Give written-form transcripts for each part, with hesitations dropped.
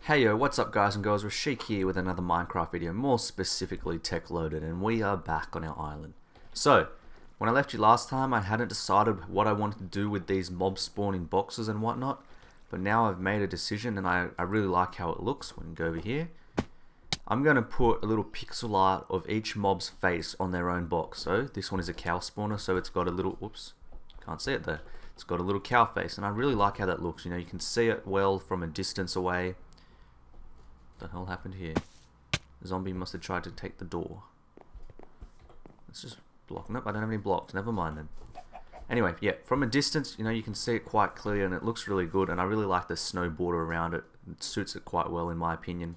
Heyo, what's up guys and girls, Rashik here with another Minecraft video, more specifically TechLoaded, and we are back on our island. So, when I left you last time I hadn't decided what I wanted to do with these mob spawning boxes and whatnot, but now I've made a decision and I really like how it looks. We can go over here. I'm going to put a little pixel art of each mob's face on their own box. So, this one is a cow spawner, so it's got a little, oops, can't see it there. It's got a little cow face and I really like how that looks. You know, you can see it well from a distance away. What the hell happened here? The zombie must have tried to take the door. Let's just block. Nope, I don't have any blocks. Never mind then. Anyway, yeah, from a distance, you know, you can see it quite clear and it looks really good. And I really like the snow border around it. It suits it quite well in my opinion.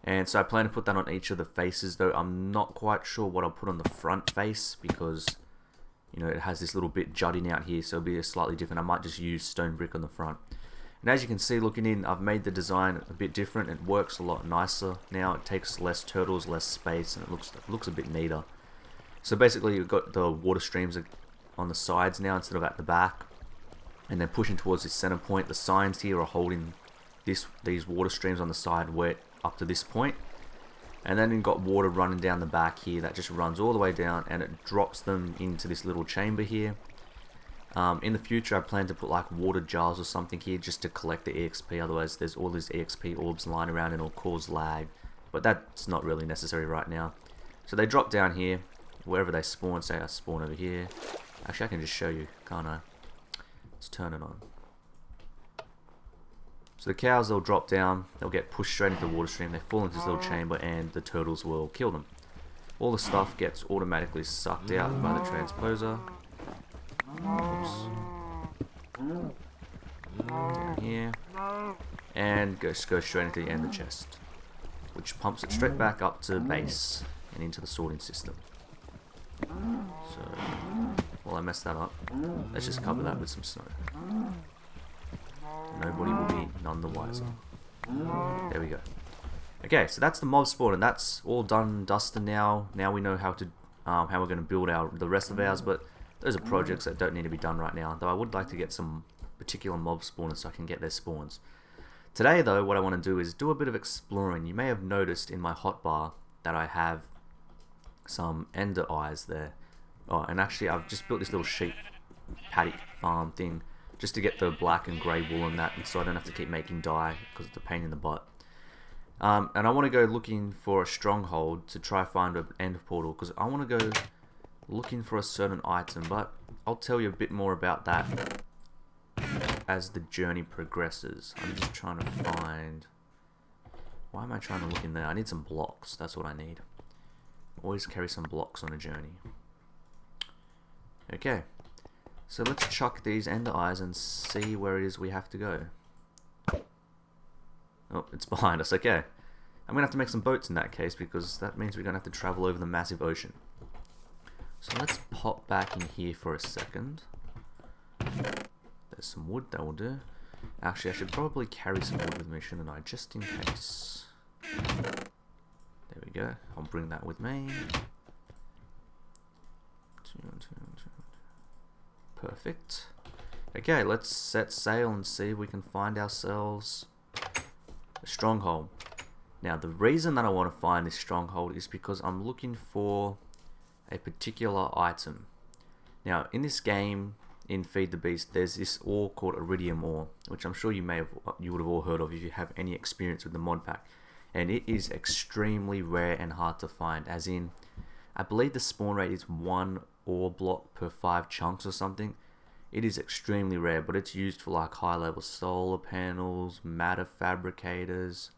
And so I plan to put that on each of the faces, though I'm not quite sure what I'll put on the front face because, you know, it has this little bit jutting out here, so it'll be slightly different. I might just use stone brick on the front. And as you can see looking in, I've made the design a bit different. It works a lot nicer now. It takes less turtles, less space, and it looks a bit neater. So basically you've got the water streams on the sides now instead of at the back. And then pushing towards this center point. The signs here are holding these water streams on the side wet up to this point. And then you've got water running down the back here that just runs all the way down and it drops them into this little chamber here. In the future I plan to put like water jars or something here just to collect the EXP, otherwise there's all these EXP orbs lying around and it'll cause lag, but that's not really necessary right now. So they drop down here wherever they spawn. Say I spawn over here. Actually I can just show you, can't I? Let's turn it on. So the cows, they'll drop down, they'll get pushed straight into the water stream, they fall into this little chamber and the turtles will kill them. All the stuff gets automatically sucked out by the transposer. Oops. Down here, and go straight into the ender chest, which pumps it straight back up to base and into the sorting system. So, well, I messed that up. Let's just cover that with some snow. Nobody will be none the wiser. There we go. Okay, so that's the mob spawn, and that's all done and dusted now. Now we know how to how we're going to build the rest of ours, but those are projects that don't need to be done right now, though I would like to get some particular mob spawners so I can get their spawns. Today though, what I want to do is do a bit of exploring. You may have noticed in my hotbar that I have some ender eyes there. Oh, and actually I've just built this little sheep paddock farm thing just to get the black and grey wool and that, and so I don't have to keep making dye because it's a pain in the butt. And I want to go looking for a stronghold to try find an end portal because I want to go looking for a certain item, but I'll tell you a bit more about that as the journey progresses. I'm just trying to find... Why am I trying to look in there? I need some blocks, that's what I need. Always carry some blocks on a journey. Okay, so let's chuck these ender eyes and see where it is we have to go. Oh, it's behind us, okay. I'm gonna have to make some boats in that case because that means we're gonna have to travel over the massive ocean. So let's pop back in here for a second. There's some wood, that will do. Actually, I should probably carry some wood with me, shouldn't I? Just in case. There we go. I'll bring that with me. Perfect. Okay, let's set sail and see if we can find ourselves a stronghold. Now, the reason that I want to find this stronghold is because I'm looking for a particular item. Now in this game, in Feed the Beast, there's this ore called iridium ore, which I'm sure you would have all heard of if you have any experience with the mod pack, and it is extremely rare and hard to find, as in I believe the spawn rate is 1 ore block per 5 chunks or something. It is extremely rare, but it's used for like high level solar panels, matter fabricators.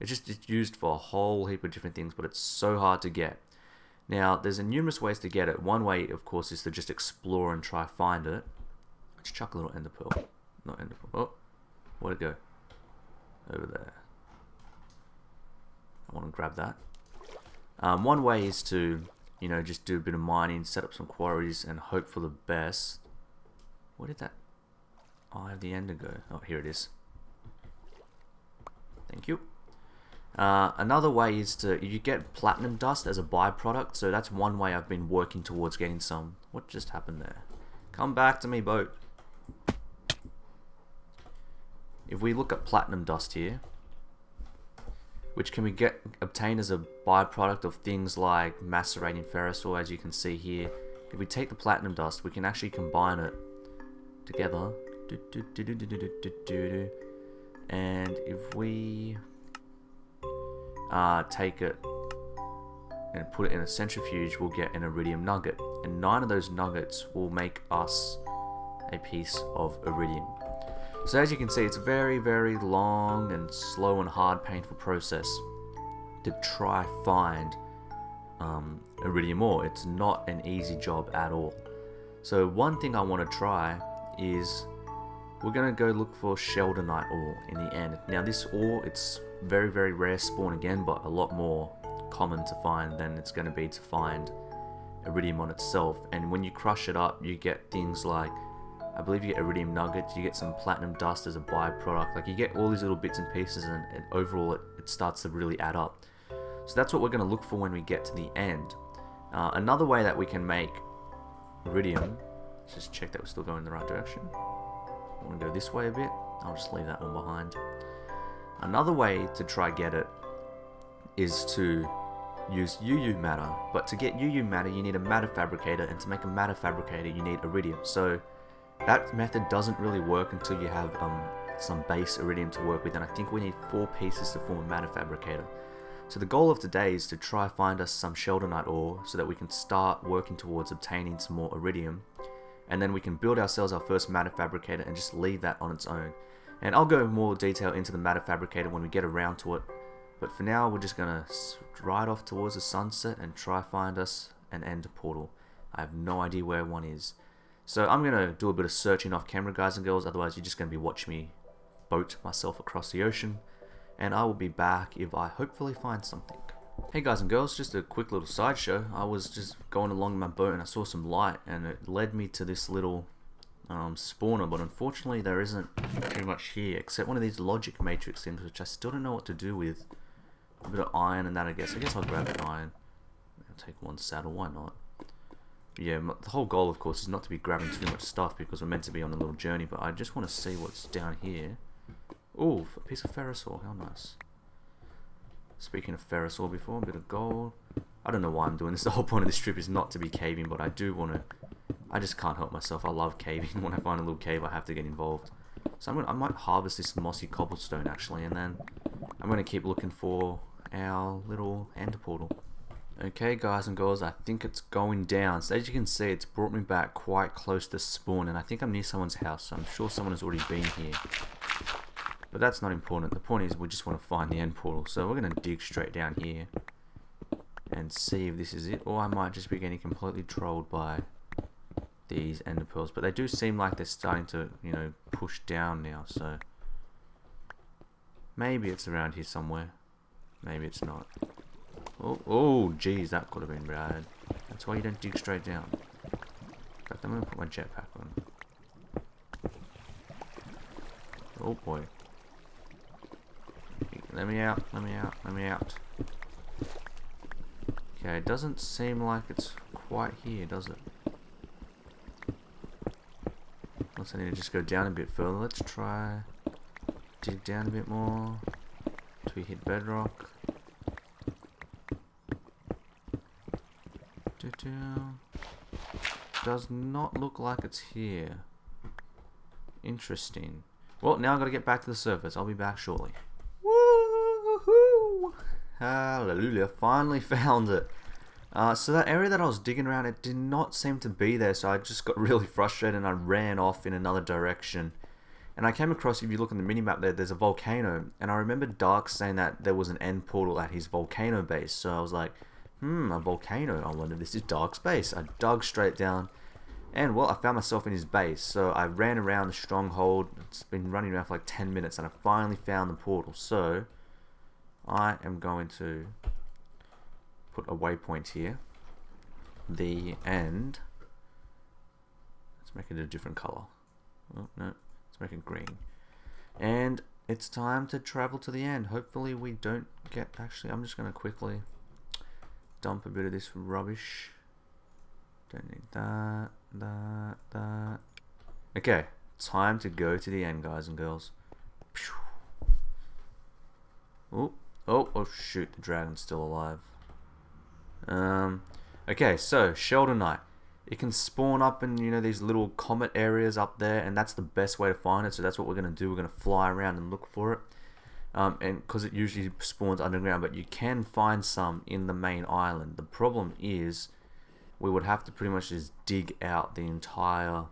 It's used for a whole heap of different things, but it's so hard to get. Now, there's numerous ways to get it. One way, of course, is to just explore and try find it. Let's chuck a little ender pearl. Not ender pearl. Oh, where'd it go? Over there. I want to grab that. One way is to, you know, just do a bit of mining, set up some quarries, and hope for the best. Where did that eye of the ender go? Oh, here it is. Thank you. Another way is you get platinum dust as a byproduct, so that's one way I've been working towards getting some. What just happened there? Come back to me, boat. If we look at platinum dust here, which can we obtain as a byproduct of things like macerating ferrous ore, as you can see here. If we take the platinum dust, we can actually combine it together. And if we take it and put it in a centrifuge, we'll get an iridium nugget, and 9 of those nuggets will make us a piece of iridium. So as you can see, it's a very, very long and slow and hard, painful process to try find iridium ore. It's not an easy job at all. So one thing I want to try is we're going to go look for Sheldonite ore in the end. Now this ore, it's very, very rare spawn again, but a lot more common to find than it's going to be to find iridium on itself. And when you crush it up, you get things like, I believe you get iridium nuggets, you get some platinum dust as a byproduct. Like, you get all these little bits and pieces, and overall it starts to really add up. So that's what we're going to look for when we get to the end. Another way that we can make iridium, let's just check that we're still going in the right direction. I want to go this way a bit. I'll just leave that one behind. Another way to try get it is to use UU matter. But to get UU matter, you need a matter fabricator, and to make a matter fabricator, you need iridium. So that method doesn't really work until you have some base iridium to work with, and I think we need 4 pieces to form a matter fabricator. So the goal of today is to try find us some Sheldonite ore so that we can start working towards obtaining some more iridium, and then we can build ourselves our first matter fabricator and just leave that on its own. And I'll go in more detail into the matter fabricator when we get around to it, but for now we're just gonna ride off towards the sunset and try find us an ender portal. I have no idea where one is. So I'm going to do a bit of searching off camera, guys and girls, otherwise you're just going to be watching me boat myself across the ocean, and I will be back if I hopefully find something. Hey guys and girls, just a quick little sideshow. I was just going along my boat and I saw some light, and it led me to this little spawner, but unfortunately there isn't too much here, except one of these logic matrix things, which I still don't know what to do with. A bit of iron and that, I guess I'll grab an iron. I'll take one saddle, why not? Yeah, the whole goal, of course, is not to be grabbing too much stuff because we're meant to be on a little journey, but I just want to see what's down here. Ooh, a piece of ferrous ore, how nice. Speaking of ferrous ore before, a bit of gold. I don't know why I'm doing this. The whole point of this trip is not to be caving, but I do want to. I just can't help myself. I love caving. When I find a little cave, I have to get involved. So I might harvest this mossy cobblestone actually, and then I'm going to keep looking for our little ender portal. Okay guys and girls, I think it's going down. So as you can see, it's brought me back quite close to spawn, and I think I'm near someone's house, so I'm sure someone has already been here. But that's not important. The point is we just want to find the end portal. So we're going to dig straight down here and see if this is it, or I might just be getting completely trolled by these ender pearls. But they do seem like they're starting to, you know, push down now, so maybe it's around here somewhere. Maybe it's not. Oh, geez, that could have been bad. That's why you don't dig straight down. In fact, I'm going to put my jetpack on. Oh boy. Let me out, let me out, let me out. Okay, it doesn't seem like it's quite here, does it? Unless I need to just go down a bit further. Let's try dig down a bit more till we hit bedrock. Does not look like it's here. Interesting. Well, now I've got to get back to the surface. I'll be back shortly. Woohoo! Hallelujah! Finally found it. So that area that I was digging around, it did not seem to be there, so I just got really frustrated and I ran off in another direction. And I came across, if you look on the minimap there's a volcano, and I remember Dark saying that there was an end portal at his volcano base, so I was like, a volcano, I wonder if this is Dark's base. I dug straight down, and well, I found myself in his base, so I ran around the stronghold. It's been running around for like 10 minutes, and I finally found the portal, so I am going to put a waypoint here. The end. Let's make it a different color. Oh, no, let's make it green. And it's time to travel to the end. Hopefully we don't get... Actually, I'm just going to quickly dump a bit of this rubbish. Don't need that. Okay, time to go to the end, guys and girls. Oh shoot, the dragon's still alive. Okay, so Sheldonite. It can spawn up in, you know, these little comet areas up there, and that's the best way to find it. So that's what we're going to do. We're going to fly around and look for it. And because it usually spawns underground, but you can find some in the main island. The problem is we would have to pretty much just dig out the entire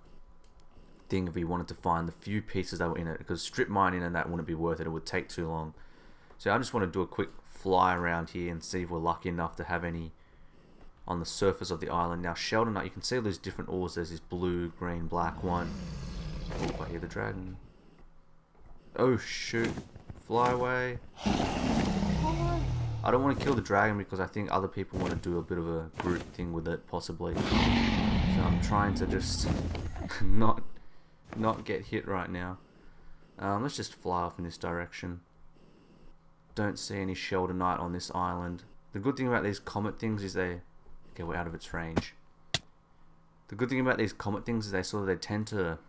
thing if we wanted to find the few pieces that were in it, because strip mining and that wouldn't be worth it. It would take too long. So I just want to do a quick fly around here and see if we're lucky enough to have any on the surface of the island. Now Sheldonite, you can see there's different ores. There's this blue, green, black one. Oh, I hear the dragon. Oh shoot, fly away. I don't want to kill the dragon because I think other people want to do a bit of a group thing with it, possibly. So I'm trying to just not get hit right now. Let's just fly off in this direction. Don't see any Sheldonite on this island. The good thing about these comet things is they... Okay, we're out of its range. The good thing about these comet things is they tend to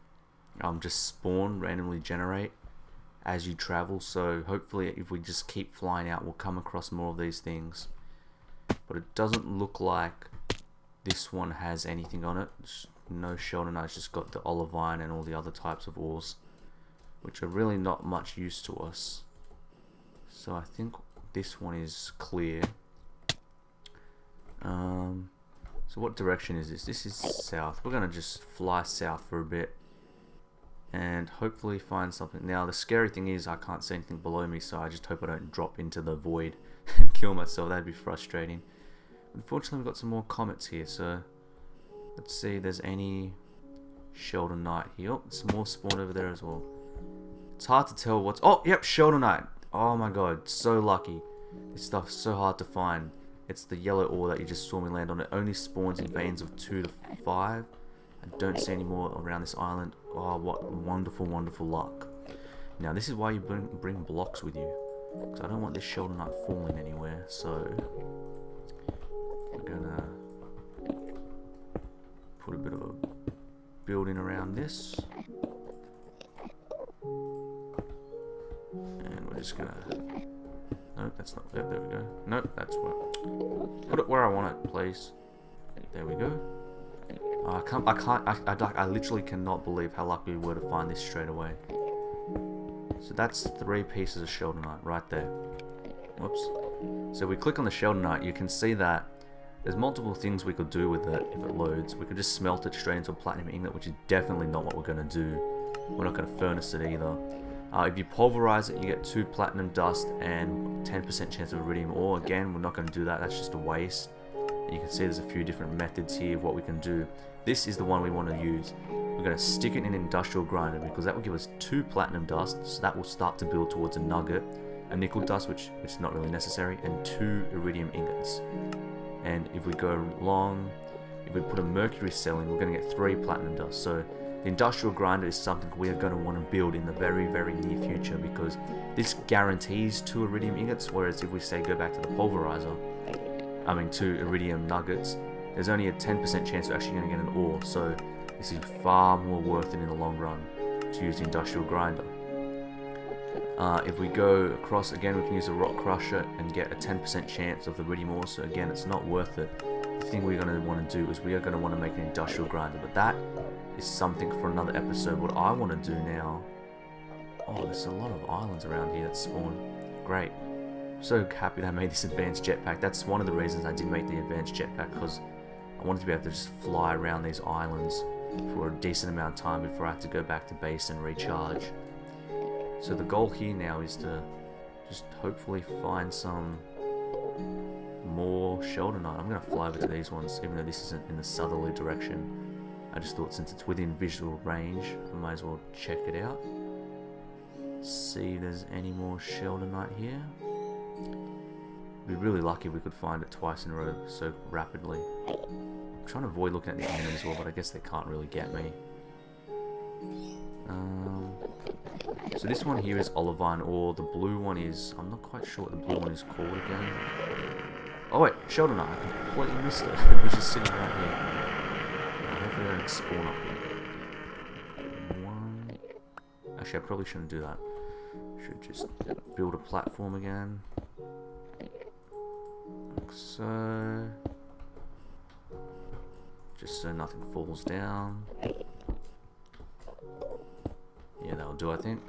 just spawn, randomly generate as you travel. So hopefully if we just keep flying out, we'll come across more of these things. But it doesn't look like this one has anything on it. It's no Sheldonite. It's just got the olivine and all the other types of ores, which are really not much use to us. So I think this one is clear. So what direction is this? This is south. We're gonna just fly south for a bit and hopefully find something. Now the scary thing is I can't see anything below me, so I just hope I don't drop into the void and kill myself. That'd be frustrating. Unfortunately, we've got some more comets here, so let's see if there's any Sheldonite here. Oh, some more spawned over there as well. It's hard to tell what's... Oh, yep, Sheldonite. Oh my god, so lucky. This stuff's so hard to find. It's the yellow ore that you just saw me land on. It only spawns in veins of 2 to 5. I don't see any more around this island. Oh, what wonderful, wonderful luck. Now, this is why you bring blocks with you. Because I don't want this Sheldonite falling anywhere. So, we're gonna put a bit of a building around this. And we're just gonna... Nope, that's not it. There we go. Nope, that's what. Put it where I want it, please. There we go. I literally cannot believe how lucky we were to find this straight away. So that's 3 pieces of Sheldonite right there. Whoops. So if we click on the Sheldonite, you can see that there's multiple things we could do with it if it loads. We could just smelt it straight into a platinum ingot, which is definitely not what we're going to do. We're not going to furnace it either. If you pulverize it, you get 2 platinum dust and 10% chance of iridium ore. Again, we're not going to do that. That's just a waste. And you can see there's a few different methods here of what we can do. This is the one we want to use. We're going to stick it in an industrial grinder because that will give us 2 platinum dust. So that will start to build towards a nugget, a nickel dust, which is not really necessary, and 2 iridium ingots. And if we go along, if we put a mercury cell in, we're going to get 3 platinum dust. So the industrial grinder is something we are going to want to build in the very, very near future because this guarantees 2 iridium ingots, whereas if we say go back to the pulverizer, 2 iridium nuggets, there's only a 10% chance we're actually going to get an ore. So this is far more worth it in the long run to use the industrial grinder. If we go across again, we can use a rock crusher and get a 10% chance of the iridium ore. So again, it's not worth it. The thing we're going to want to do is we are going to want to make an industrial grinder, but that is something for another episode. What I want to do now... Oh, there's a lot of islands around here that spawn. Great. So happy that I made this advanced jetpack. That's one of the reasons I did make the advanced jetpack, because I wanted to be able to just fly around these islands for a decent amount of time before I have to go back to base and recharge. So the goal here now is to just hopefully find some more Sheldonite. I'm going to fly over to these ones, even though this isn't in the southerly direction. I just thought since it's within visual range, I might as well check it out. See if there's any more Sheldonite here. We'd be really lucky if we could find it twice in a row so rapidly. I'm trying to avoid looking at the enemy as well, but I guess they can't really get me. So this one here is olivine ore. The blue one is, I'm not quite sure what the blue one is called again. Oh wait, Sheldonite. I completely missed it. It was just sitting right here. Hopefully they don't spawn up here. One. Actually, I probably shouldn't do that. Should just build a platform again. Like so. Just so nothing falls down. Yeah, that'll do, I think.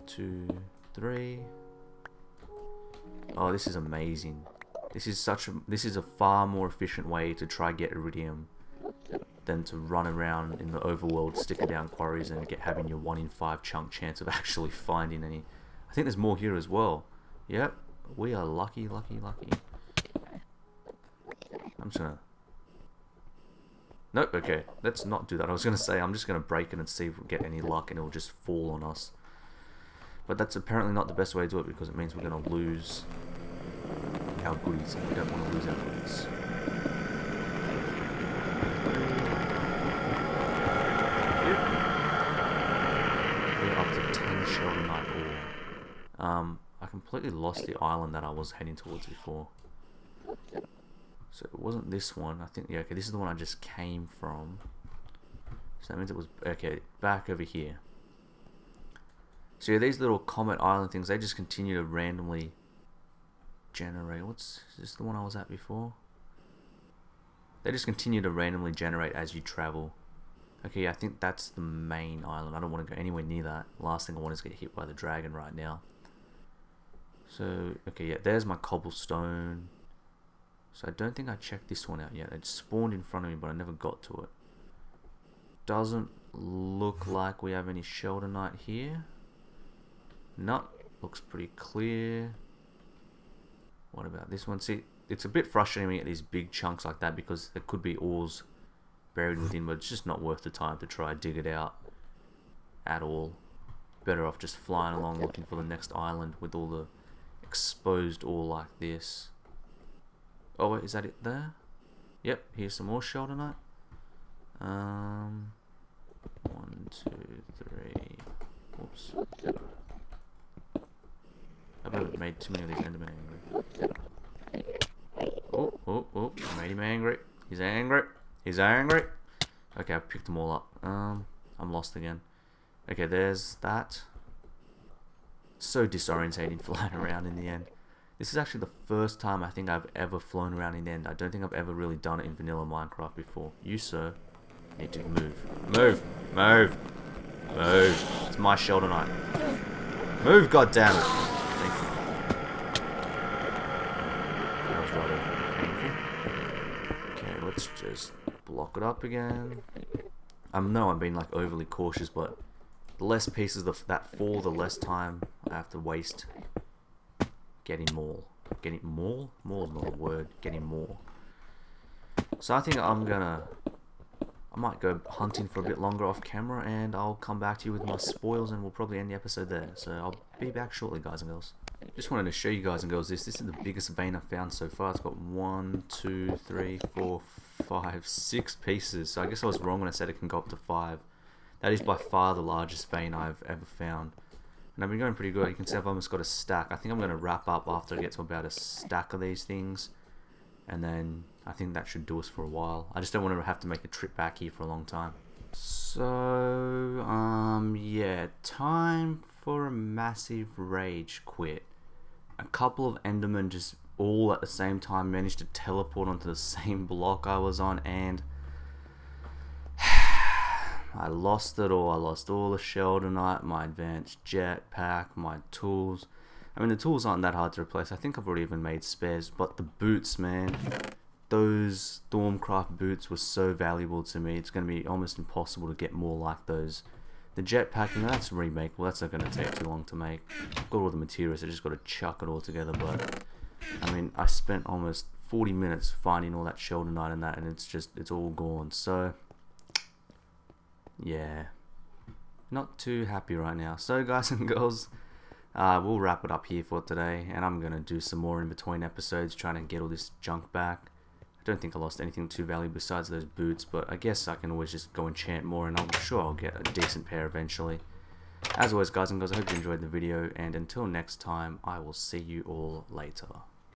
2, 3. Oh, this is amazing. This is a far more efficient way to try get iridium than to run around in the overworld, sticker down quarries, and having your 1 in 5 chunk chance of actually finding any. I think there's more here as well. Yep, we are lucky, lucky, lucky. I'm just gonna. Nope, okay, let's not do that. I was gonna say I'm just gonna break it and see if we get any luck and it'll just fall on us. But that's apparently not the best way to do it because it means we're gonna lose our goodies, and we don't want to lose our goodies. We're up to 10 Sheldonite ore. I completely lost the island that I was heading towards before. So it wasn't this one. I think, yeah, okay, this is the one I just came from. So that means it was, okay, back over here. So yeah, these little comet island things, they just continue to randomly generate. Is this the one I was at before? They just continue to randomly generate as you travel. Okay, I think that's the main island. I don't want to go anywhere near that. Last thing I want is to get hit by the dragon right now. So, okay, yeah, there's my cobblestone. So I don't think I checked this one out yet. It spawned in front of me, but I never got to it. Doesn't look like we have any Sheldonite here. No, looks pretty clear. What about this one? See, it's a bit frustrating at these big chunks like that because there could be ores buried within, but it's just not worth the time to try dig it out at all. Better off just flying along looking for the next island with all the exposed ore like this. Oh wait, is that it there? Yep, here's some more Sheldonite. 1, 2, 3. Whoops. I've never made too many of these Endermen angry. Oh, oh, oh, I made him angry. He's angry. He's angry. Okay, I've picked them all up. I'm lost again. Okay, there's that. So disorientating flying around in the end. This is actually the first time I think I've ever flown around in the end. I don't think I've ever really done it in vanilla Minecraft before. You, sir, need to move. Move! Move! Move! It's my Sheldonite. Move, goddammit! Thank you. That was rather painful. Okay, let's just block it up again. I know I'm being like overly cautious, but the less pieces that fall, the less time I have to waste getting more. Getting more? More is not a word. Getting more. So I think I might go hunting for a bit longer off camera, and I'll come back to you with my spoils, and we'll probably end the episode there. So I'll be back shortly, guys and girls. Just wanted to show you guys and girls this. This is the biggest vein I've found so far. It's got 1, 2, 3, 4, 5, 6 pieces. So I guess I was wrong when I said it can go up to 5. That is by far the largest vein I've ever found. And I've been going pretty good. You can see I've almost got a stack. I think I'm going to wrap up after I get to about a stack of these things. And then I think that should do us for a while. I just don't want to have to make a trip back here for a long time. So, yeah, time for a massive rage quit. A couple of Endermen just all at the same time managed to teleport onto the same block I was on, and I lost it all. I lost all the Sheldonite, my advanced jetpack, my tools. I mean, the tools aren't that hard to replace. I think I've already even made spares, but the boots, man. Those Stormcraft boots were so valuable to me. It's going to be almost impossible to get more like those. The jetpack, you know, that's remakeable. That's not going to take too long to make. I've got all the materials. I just got to chuck it all together. But I mean, I spent almost 40 minutes finding all that Sheldonite and that, and it's all gone. So yeah, not too happy right now. So guys and girls, we'll wrap it up here for today, and I'm gonna do some more in between episodes trying to get all this junk back. I don't think I lost anything too valuable besides those boots, but I guess I can always just go enchant more, and I'm sure I'll get a decent pair eventually. As always, guys and girls, I hope you enjoyed the video, and until next time, I will see you all later.